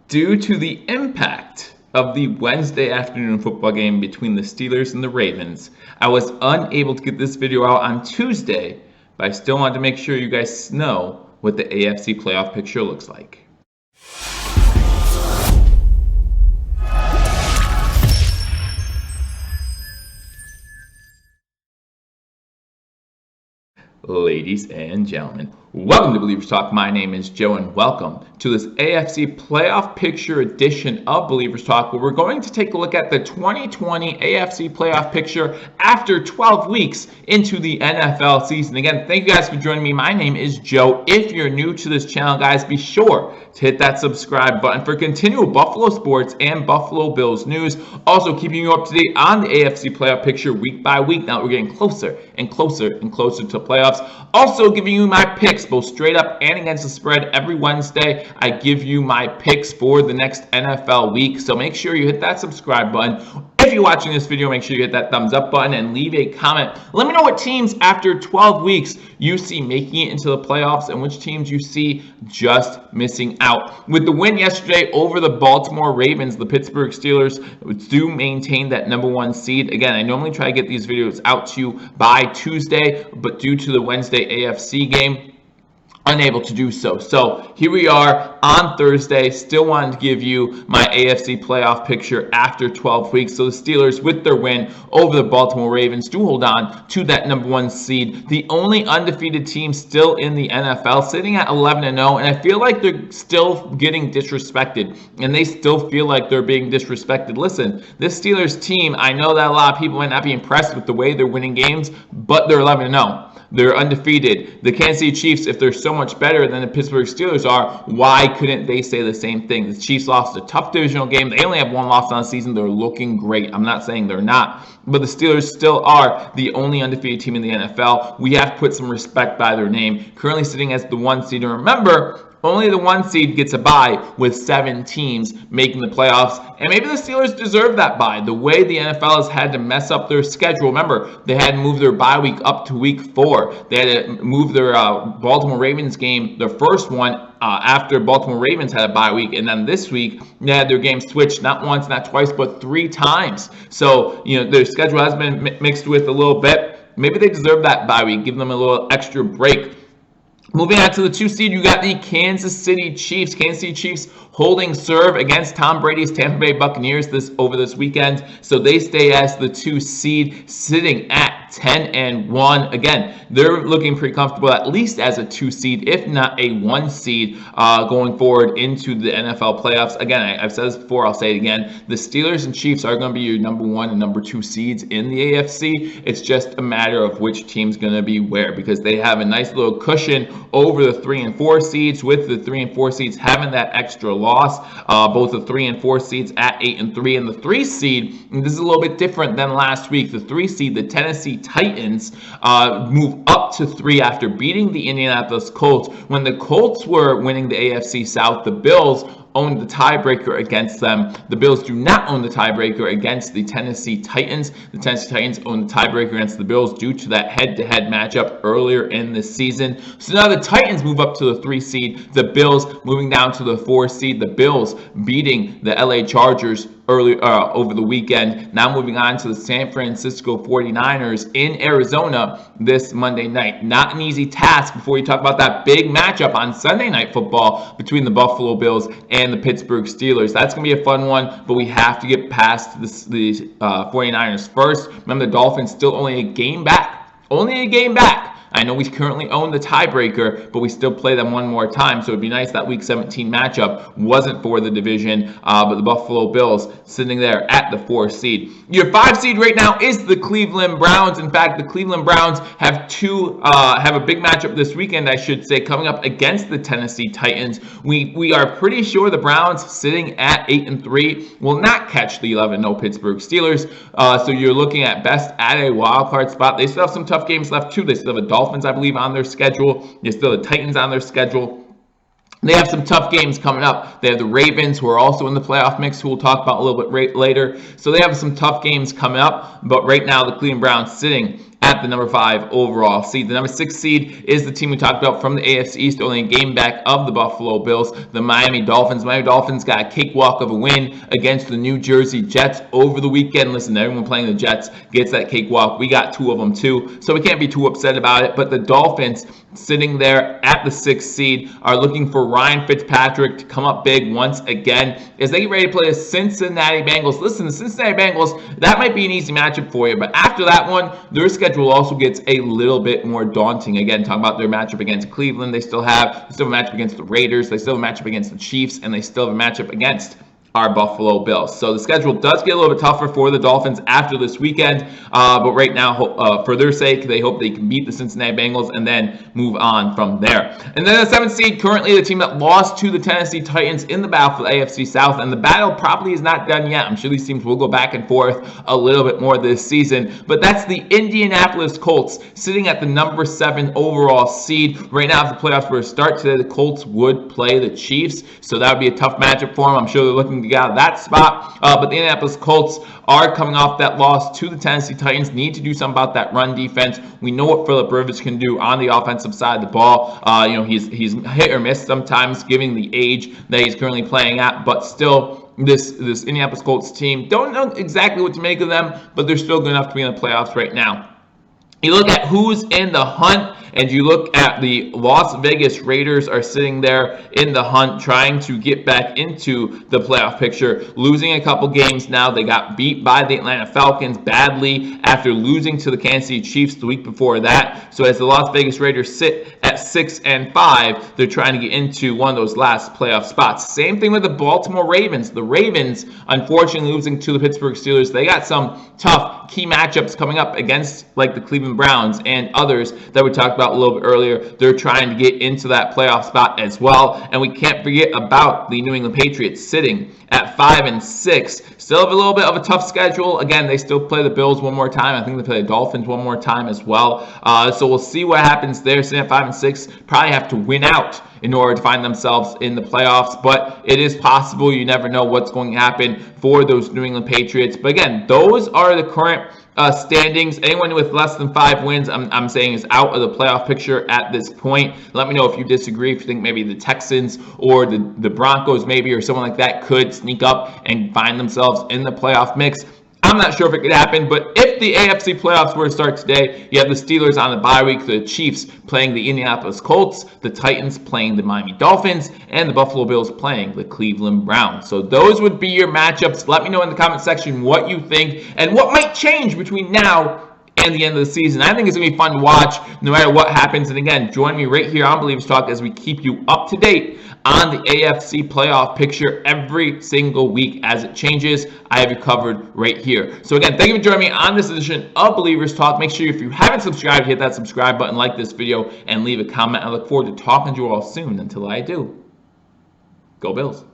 Due to the impact of the Wednesday afternoon football game between the Steelers and the Ravens, I was unable to get this video out on Tuesday, but I still wanted to make sure you guys know what the AFC playoff picture looks like. Ladies and gentlemen, welcome to Billievers Talk. My name is Joe and welcome to this AFC playoff picture edition of Billievers Talk, where we're going to take a look at the 2020 AFC playoff picture after 12 weeks into the NFL season. Again, thank you guys for joining me. My name is Joe. If you're new to this channel, guys, be sure to hit that subscribe button for continual Buffalo sports and Buffalo Bills news. Also keeping you up to date on the AFC playoff picture week by week. Now we're getting closer and closer and closer to playoffs. Also giving you my picks both straight up and against the spread every Wednesday. I give you my picks for the next NFL week, so make sure you hit that subscribe button. If you're watching this video, make sure you hit that thumbs up button and leave a comment. Let me know what teams after 12 weeks you see making it into the playoffs and which teams you see just missing out. With the win yesterday over the Baltimore Ravens, the Pittsburgh Steelers do maintain that #1 seed. Again, I normally try to get these videos out to you by Tuesday, but due to the Wednesday AFC game, unable to do so. So here we are on Thursday, still wanted to give you my AFC playoff picture after 12 weeks. So the Steelers, with their win over the Baltimore Ravens, do hold on to that #1 seed. The only undefeated team still in the NFL, sitting at 11-0, and I feel like they're still getting disrespected, and they still feel like they're being disrespected. Listen, this Steelers team, I know that a lot of people might not be impressed with the way they're winning games, but they're 11-0. They're undefeated. The Kansas City Chiefs, if they're so much better than the Pittsburgh Steelers are, why couldn't they say the same thing? The Chiefs lost a tough divisional game. They only have one loss on the season. They're looking great. I'm not saying they're not, but the Steelers still are the only undefeated team in the NFL. We have to put some respect by their name. Currently sitting as the 1 seed. And remember, only the 1 seed gets a bye with 7 teams making the playoffs. And maybe the Steelers deserve that bye. The way the NFL has had to mess up their schedule. Remember, they had to move their bye week up to week 4. They had to move their Baltimore Ravens game, their first one, after Baltimore Ravens had a bye week. And then this week, they had their game switched not once, not twice, but 3 times. So, their schedule has been mixed with a little bit. Maybe they deserve that bye week. Give them a little extra break. Moving on to the 2 seed, you got the Kansas City Chiefs. Kansas City Chiefs holding serve against Tom Brady's Tampa Bay Buccaneers over this weekend. So they stay as the 2 seed, sitting at 10-1. Again, they're looking pretty comfortable, at least as a 2 seed, if not a 1 seed, going forward into the NFL playoffs. Again, I've said this before, I'll say it again. The Steelers and Chiefs are going to be your #1 and #2 seeds in the AFC. It's just a matter of which team's going to be where, because they have a nice little cushion over the 3 and 4 seeds, with the 3 and 4 seeds having that extra loss. Both the 3 and 4 seeds at 8-3, and the 3 seed, and this is a little bit different than last week. The 3 seed, the Tennessee Titans, move up to 3 after beating the Indianapolis Colts. When the Colts were winning the AFC South, the Bills owned the tiebreaker against them. The Bills do not own the tiebreaker against the Tennessee Titans. The Tennessee Titans own the tiebreaker against the Bills due to that head-to-head matchup earlier in the season. So now the Titans move up to the 3 seed. The Bills moving down to the 4 seed. The Bills beating the LA Chargers over the weekend. Now moving on to the San Francisco 49ers in Arizona this Monday night. Not an easy task before you talk about that big matchup on Sunday Night Football between the Buffalo Bills and the Pittsburgh Steelers. That's going to be a fun one, but we have to get past the 49ers first. Remember, the Dolphins still only a game back. Only a game back. I know we currently own the tiebreaker, but we still play them one more time. So it'd be nice that Week 17 matchup wasn't for the division, but the Buffalo Bills sitting there at the 4 seed. Your 5 seed right now is the Cleveland Browns. In fact, the Cleveland Browns have a big matchup this weekend, I should say, coming up against the Tennessee Titans. We are pretty sure the Browns, sitting at 8-3, will not catch the 11-0 Pittsburgh Steelers. So you're looking at best at a wild card spot. They still have some tough games left too. They still have a Dolphins, I believe, on their schedule. There's still the Titans on their schedule. They have some tough games coming up. They have the Ravens, who are also in the playoff mix, who we'll talk about a little bit later. So they have some tough games coming up. But right now, the Cleveland Browns sitting at the number 5 overall seed. The number 6 seed is the team we talked about from the AFC East, only a game back of the Buffalo Bills, the Miami Dolphins. Miami Dolphins got a cakewalk of a win against the New Jersey Jets over the weekend. Listen, everyone playing the Jets gets that cakewalk. We got 2 of them too, so we can't be too upset about it. But the Dolphins, sitting there at the 6th seed, are looking for Ryan Fitzpatrick to come up big once again as they get ready to play the Cincinnati Bengals. Listen, the Cincinnati Bengals, that might be an easy matchup for you, but after that one, their schedule also gets a little bit more daunting. Again, talking about their matchup against Cleveland, they still have a matchup against the Raiders, they still have a matchup against the Chiefs, and they still have a matchup against our Buffalo Bills. So the schedule does get a little bit tougher for the Dolphins after this weekend, but right now, for their sake, they hope they can beat the Cincinnati Bengals and then move on from there. And then the 7th seed, currently the team that lost to the Tennessee Titans in the battle for the AFC South, and the battle probably is not done yet. I'm sure these teams will go back and forth a little bit more this season, but that's the Indianapolis Colts, sitting at the number 7 overall seed. Right now, if the playoffs were to start today, the Colts would play the Chiefs, so that would be a tough matchup for them. I'm sure they're looking to get out of that spot, but the Indianapolis Colts are coming off that loss to the Tennessee Titans, need to do something about that run defense. We know what Phillip Rivers can do on the offensive side of the ball. He's hit or miss sometimes, given the age that he's currently playing at, but still, this Indianapolis Colts team, don't know exactly what to make of them, but they're still good enough to be in the playoffs right now. You look at who's in the hunt, and you look at the Las Vegas Raiders are sitting there in the hunt, trying to get back into the playoff picture, losing a couple games now. They got beat by the Atlanta Falcons badly after losing to the Kansas City Chiefs the week before that. So as the Las Vegas Raiders sit at 6-5, they're trying to get into one of those last playoff spots. Same thing with the Baltimore Ravens. The Ravens, unfortunately, losing to the Pittsburgh Steelers. They got some tough key matchups coming up against like the Cleveland Browns and others that we talked about a little bit earlier. They're trying to get into that playoff spot as well. And we can't forget about the New England Patriots sitting at 5-6. Still have a little bit of a tough schedule. Again, they still play the Bills one more time. I think they play the Dolphins one more time as well. So we'll see what happens there. Sitting at 5-6, probably have to win out in order to find themselves in the playoffs, but it is possible. You never know what's going to happen for those New England Patriots. But again, those are the current standings. Anyone with less than 5 wins, I'm saying, is out of the playoff picture at this point. Let me know if you disagree, if you think maybe the Texans or the Broncos maybe or someone like that could sneak up and find themselves in the playoff mix. I'm not sure if it could happen, but if the AFC playoffs were to start today, you have the Steelers on the bye week, the Chiefs playing the Indianapolis Colts, the Titans playing the Miami Dolphins, and the Buffalo Bills playing the Cleveland Browns. So those would be your matchups. Let me know in the comment section what you think and what might change between now and the end of the season. I think it's going to be fun to watch no matter what happens. And again, join me right here on Billievers Talk as we keep you up to date on the AFC playoff picture every single week as it changes. I have you covered right here. So again, thank you for joining me on this edition of Billievers Talk. Make sure if you haven't subscribed, hit that subscribe button, like this video, and leave a comment. I look forward to talking to you all soon. Until I do, go Bills.